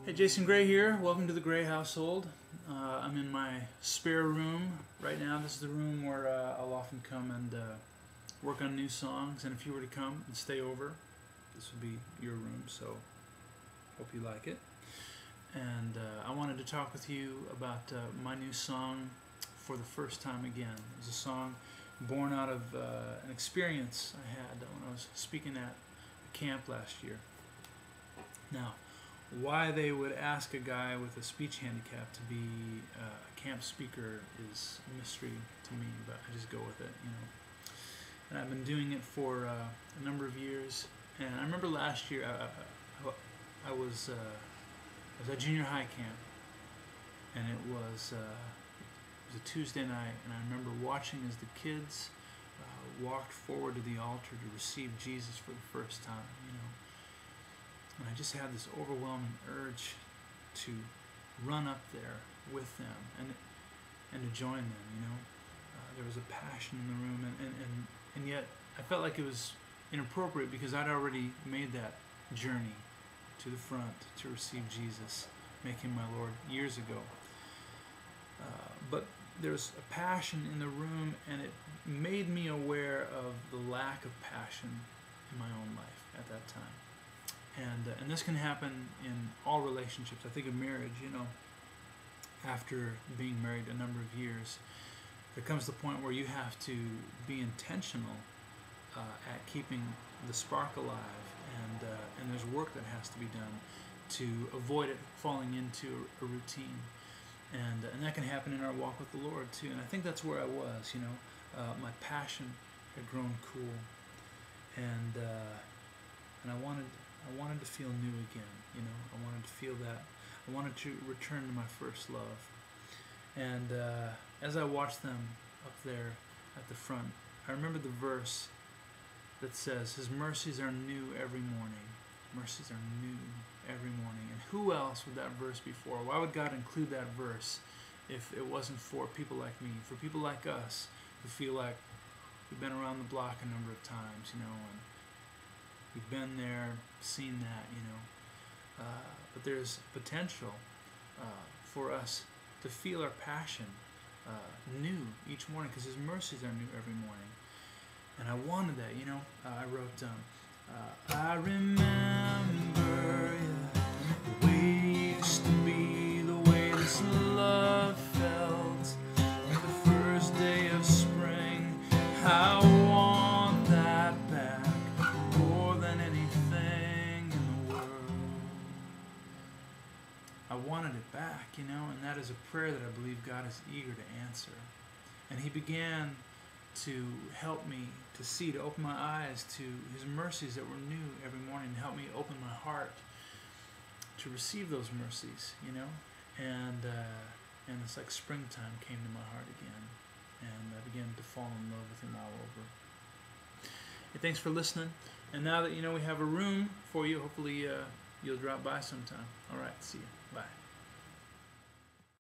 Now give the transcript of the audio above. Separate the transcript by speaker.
Speaker 1: Hey, Jason Gray here. Welcome to the Gray household. I'm in my spare room right now. This is the room where I'll often come and work on new songs. And if you were to come and stay over, this would be your room. So hope you like it. And I wanted to talk with you about my new song, For the First Time Again. It was a song born out of an experience I had when I was speaking at a camp last year. Now, why they would ask a guy with a speech handicap to be a camp speaker is a mystery to me, but I just go with it, you know. And I've been doing it for a number of years. And I remember last year I was at junior high camp, and it was a Tuesday night, and I remember watching as the kids walked forward to the altar to receive Jesus for the first time, you know. And I just had this overwhelming urge to run up there with them and to join them, you know. There was a passion in the room, and yet I felt like it was inappropriate because I'd already made that journey to the front to receive Jesus, make him my Lord years ago. But there's a passion in the room, and it made me aware of the lack of passion in my own life at that time. And this can happen in all relationships. I think of marriage, you know, after being married a number of years, there comes the point where you have to be intentional at keeping the spark alive, and there's work that has to be done to avoid it falling into a routine. And that can happen in our walk with the Lord too. And I think that's where I was, you know. My passion had grown cool, and I wanted to feel new again, you know. I wanted to feel that. I wanted to return to my first love. And as I watched them up there at the front, I remember the verse that says, His mercies are new every morning. Mercies are new every morning. And who else would that verse be for? Why would God include that verse if it wasn't for people like me, for people like us who feel like we've been around the block a number of times, you know, and we've been there, seen that, you know. But there's potential for us to feel our passion new each morning, because His mercies are new every morning. And I wanted that, you know. I wrote down, I remember the way it used to be, the way this love felt, like the first day of spring. How I want that back more than anything in the world. I wanted it back, you know, and that is a prayer that I believe God is eager to answer. And He began to help me to see, to open my eyes to His mercies that were new every morning, to help me open my heart to receive those mercies, you know. And it's like springtime came to my heart again, and I began to fall in love with Him all over. Hey, thanks for listening. And now that you know we have a room for you, hopefully you'll drop by sometime. All right, see you. Bye.